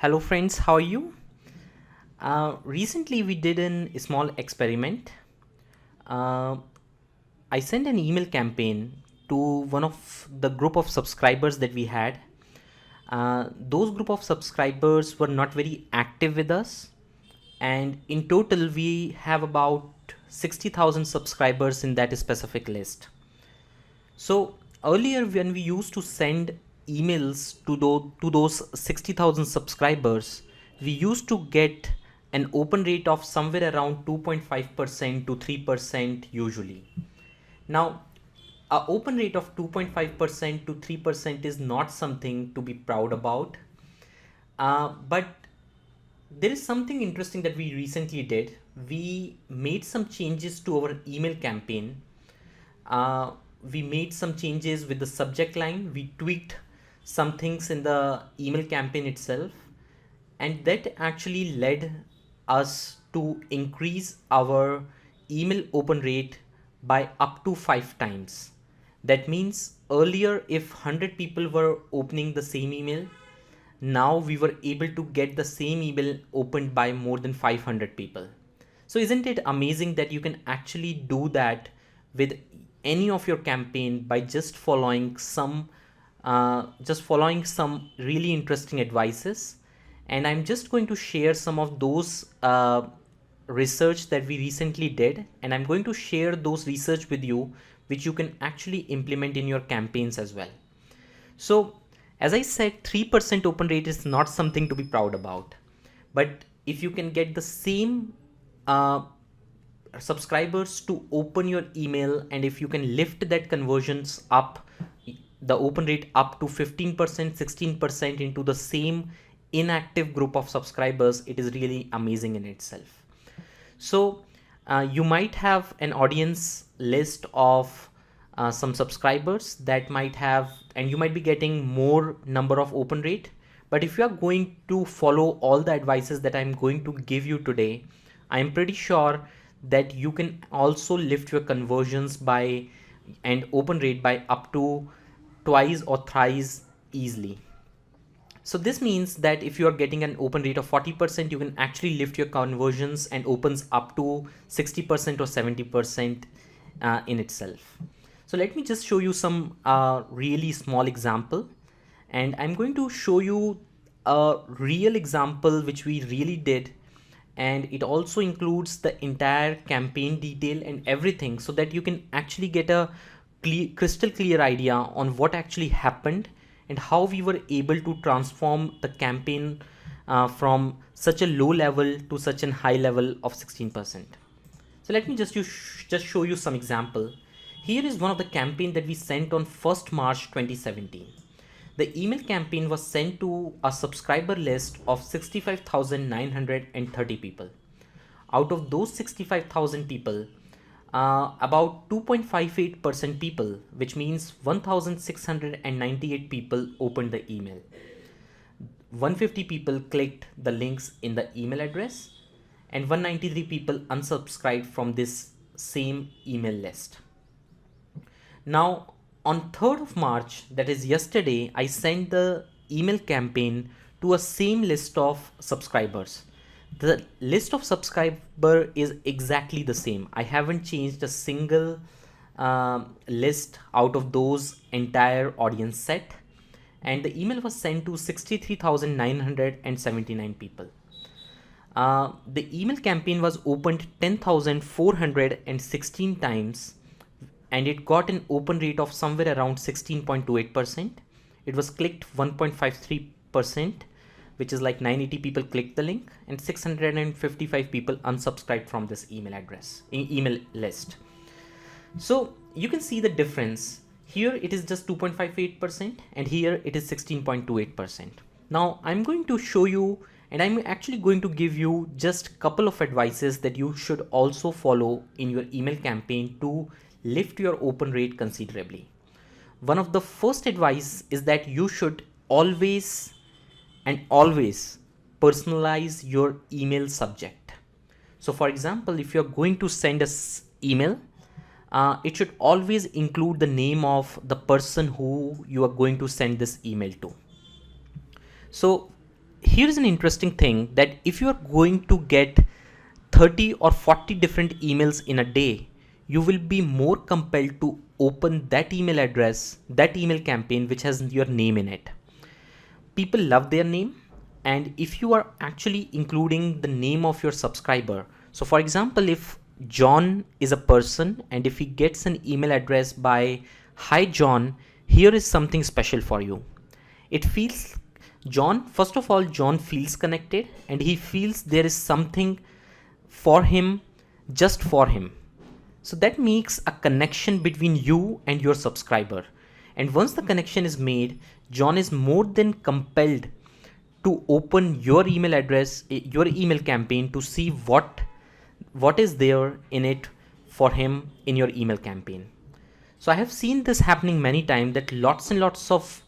Hello friends, how are you? Recently we did a small experiment. Uh, I sent an email campaign to one of the group of subscribers that we had. Those group of subscribers were not very active with us, and in total we have about 60,000 subscribers in that specific list. So earlier when we used to send emails to those 60,000 subscribers, we used to get an open rate of somewhere around 2.5% to 3% usually. Now, a open rate of 2.5% to 3% is not something to be proud about. But there is something interesting that we recently did. We made some changes to our email campaign. We made some changes with the subject line. We tweaked some things in the email campaign itself, and that actually led us to increase our email open rate by up to 5 times. That means earlier, if 100 people were opening the same email, now we were able to get the same email opened by more than 500 people. So isn't it amazing that you can actually do that with any of your campaign by just following some really interesting advices. And I'm just going to share some of those research that we recently did, and I'm going to share those research with you, which you can actually implement in your campaigns as well. So as I said, 3% open rate is not something to be proud about. But if you can get the same subscribers to open your email, and if you can lift that conversions up, the open rate up to 15%, 16% into the same inactive group of subscribers, it is really amazing in itself. So you might have an audience list of some subscribers that might have, and you might be getting more number of open rate. But if you are going to follow all the advices that I'm going to give you today, I'm pretty sure that you can also lift your conversions by and open rate by up to twice or thrice easily. So this means that if you are getting an open rate of 40%, you can actually lift your conversions and opens up to 60% or 70% in itself. So let me just show you some really small example, and I'm going to show you a real example which we really did, and it also includes the entire campaign detail and everything, so that you can actually get a crystal clear idea on what actually happened and how we were able to transform the campaign from such a low level to such a high level of 16%. So let me just show you some example. Here is one of the campaign that we sent on 1st March 2017. The email campaign was sent to a subscriber list of 65,930 people. Out of those 65,000 people, about 2.58% people, which means 1,698 people opened the email. 150 people clicked the links in the email address, and 193 people unsubscribed from this same email list. Now, on 3rd of March, that is yesterday, I sent the email campaign to a same list of subscribers. The list of subscriber is exactly the same. I haven't changed a single list out of those entire audience set, and the email was sent to 63,979 people. The email campaign was opened 10,416 times, and it got an open rate of somewhere around 16.28%. It was clicked 1.53%, which is like 980 people clicked the link, and 655 people unsubscribed from this email list. So you can see the difference. Here it is just 2.58%, and here it is 16.28%. Now I'm going to show you, and I'm actually going to give you just a couple of advices that you should also follow in your email campaign to lift your open rate considerably. One of the first advice is that you should always personalize your email subject. So for example, if you're going to send us email, it should always include the name of the person who you are going to send this email to. So here's an interesting thing, that if you are going to get 30 or 40 different emails in a day, you will be more compelled to open that email address, that email campaign which has your name in it. People love their name, and if you are actually including the name of your subscriber, so for example, if John is a person and if he gets an email address by "Hi John, here is something special for you," it feels John, first of all, John feels connected and he feels there is something for him, just for him. So that makes a connection between you and your subscriber. And once the connection is made, John is more than compelled to open your email address, your email campaign, to see what is there in it for him in your email campaign. So I have seen this happening many times, that lots and lots of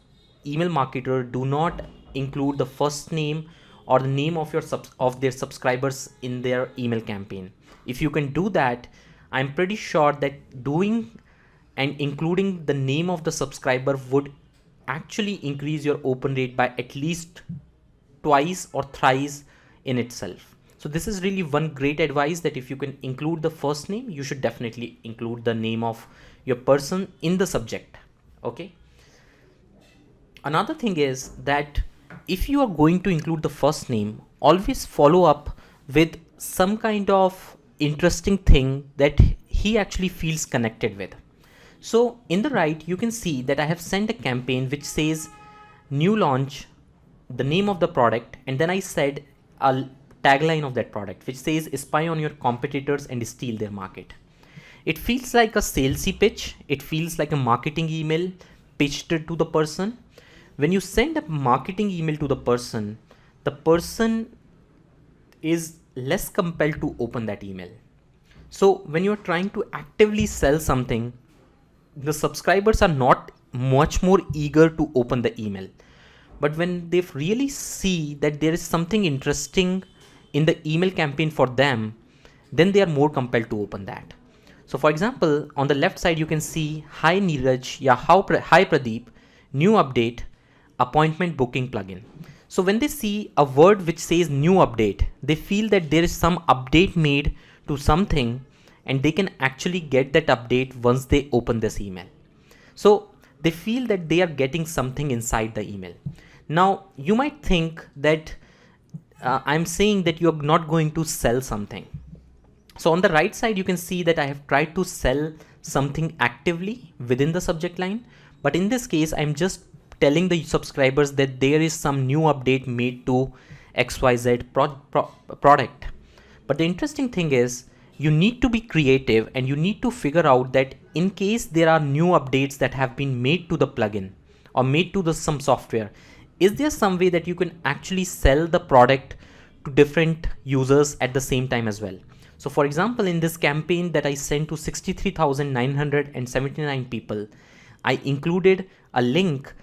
email marketers do not include the first name or the name of their subscribers in their email campaign. If you can do that, I'm pretty sure that doing and including the name of the subscriber would actually increase your open rate by at least twice or thrice in itself. So this is really one great advice, that if you can include the first name, you should definitely include the name of your person in the subject. Okay. Another thing is that if you are going to include the first name, always follow up with some kind of interesting thing that he actually feels connected with. So in the right, you can see that I have sent a campaign which says new launch, the name of the product, and then I said a tagline of that product which says spy on your competitors and steal their market. It feels like a salesy pitch. It feels like a marketing email pitched to the person. When you send a marketing email to the person is less compelled to open that email. So when you're trying to actively sell something, the subscribers are not much more eager to open the email. But when they really see that there is something interesting in the email campaign for them, then they are more compelled to open that. So for example, on the left side, you can see, "Hi Neeraj, yeah, hi Pradeep, new update, appointment booking plugin." So when they see a word which says new update, they feel that there is some update made to something, and they can actually get that update once they open this email. So they feel that they are getting something inside the email. Now you might think that I'm saying that you're not going to sell something. So on the right side, you can see that I have tried to sell something actively within the subject line. But in this case, I'm just telling the subscribers that there is some new update made to XYZ product. But the interesting thing is, you need to be creative and you need to figure out that in case there are new updates that have been made to the plugin or made to some software, is there some way that you can actually sell the product to different users at the same time as well? So for example, in this campaign that I sent to 63,979 people, I included a link.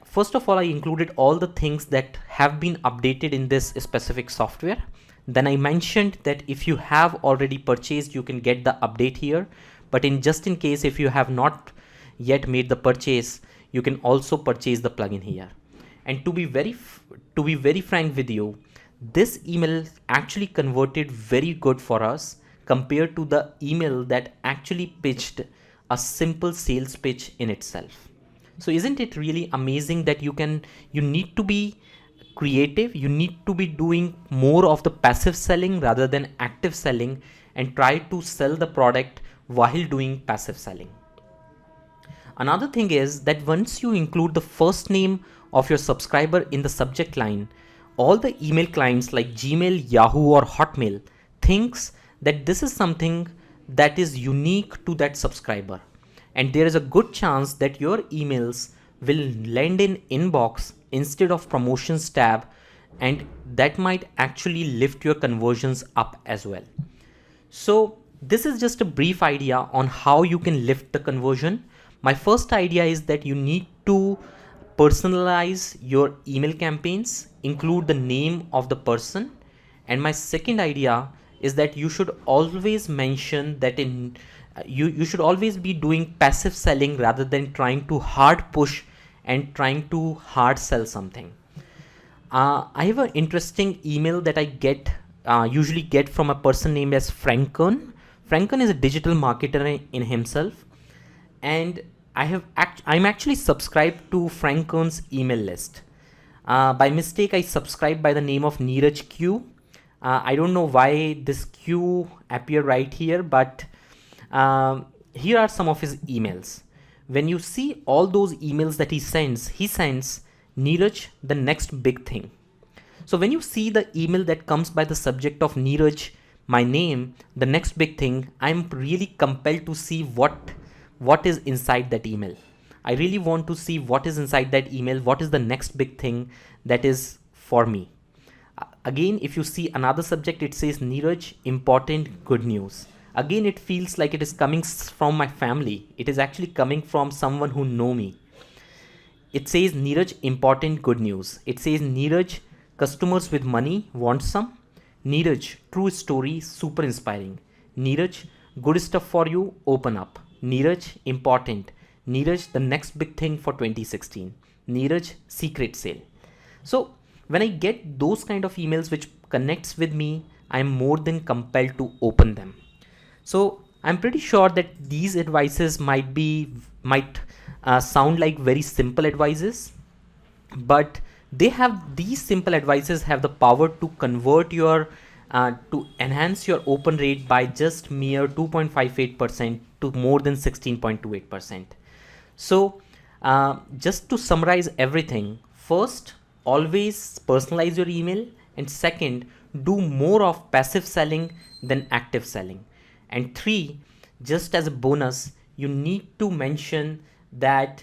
First of all, I included all the things that have been updated in this specific software. Then I mentioned that if you have already purchased, you can get the update here. But just in case if you have not yet made the purchase, you can also purchase the plugin here. And to be very frank with you, this email actually converted very good for us compared to the email that actually pitched a simple sales pitch in itself. So isn't it really amazing that you need to be creative, you need to be doing more of the passive selling rather than active selling, and try to sell the product while doing passive selling. Another thing is that once you include the first name of your subscriber in the subject line, all the email clients like Gmail, Yahoo or Hotmail thinks that this is something that is unique to that subscriber. And there is a good chance that your emails will land in inbox instead of promotions tab, and that might actually lift your conversions up as well. So this is just a brief idea on how you can lift the conversion. My first idea is that you need to personalize your email campaigns, include the name of the person. And my second idea is that you should always mention that you should always be doing passive selling rather than trying to hard push and trying to hard sell something. I have an interesting email that I usually get from a person named as Renkin. Renkin is a digital marketer in himself, and I'm actually subscribed to Renkin's email list. By mistake, I subscribed by the name of Neeraj Q. I don't know why this Q appear right here, but here are some of his emails. When you see all those emails that he sends Neeraj, the next big thing. So when you see the email that comes by the subject of Neeraj, my name, the next big thing, I'm really compelled to see what is inside that email. I really want to see what is inside that email, what is the next big thing that is for me. Again, if you see another subject, it says Neeraj, important good news. Again, it feels like it is coming from my family. It is actually coming from someone who know me. It says Neeraj, important good news. It says Neeraj, customers with money want some. Neeraj, true story, super inspiring. Neeraj, good stuff for you, open up. Neeraj, important. Neeraj, the next big thing for 2016. Neeraj, secret sale. So when I get those kind of emails which connects with me, I'm more than compelled to open them. So I'm pretty sure that these advices might sound like very simple advices, but these simple advices have the power to convert to enhance your open rate by just mere 2.58% to more than 16.28%. So just to summarize everything, first, always personalize your email, and second, do more of passive selling than active selling. And three, just as a bonus, you need to mention that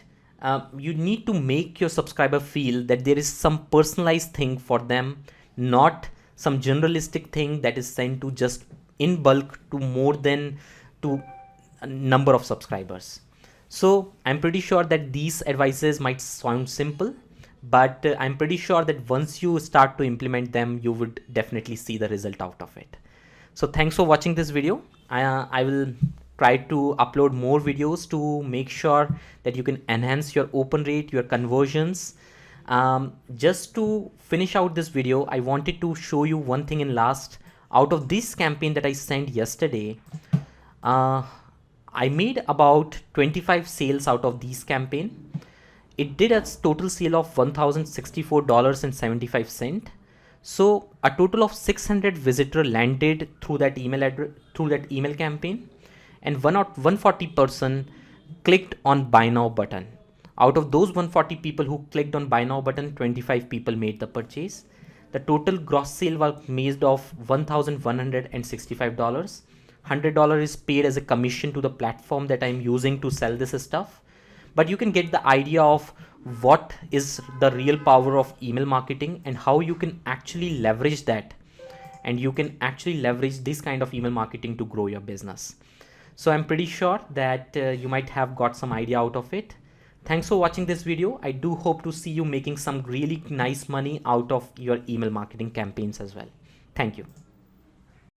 you need to make your subscriber feel that there is some personalized thing for them, not some generalistic thing that is sent to just in bulk to a number of subscribers. So I'm pretty sure that these advices might sound simple, but I'm pretty sure that once you start to implement them, you would definitely see the result out of it. So thanks for watching this video. I will try to upload more videos to make sure that you can enhance your open rate, your conversions. Just to finish out this video, I wanted to show you one thing in last. Out of this campaign that I sent yesterday, I made about 25 sales out of this campaign. It did a total sale of $1,064.75. So a total of 600 visitors landed through that email campaign, and 140 person clicked on buy now button. Out of those 140 people who clicked on buy now button, 25 people made the purchase. The total gross sale was made of $1,165. $100 is paid as a commission to the platform that I'm using to sell this stuff. But you can get the idea of what is the real power of email marketing and how you can actually leverage that. And you can actually leverage this kind of email marketing to grow your business. So I'm pretty sure that you might have got some idea out of it. Thanks for watching this video. I do hope to see you making some really nice money out of your email marketing campaigns as well. Thank you.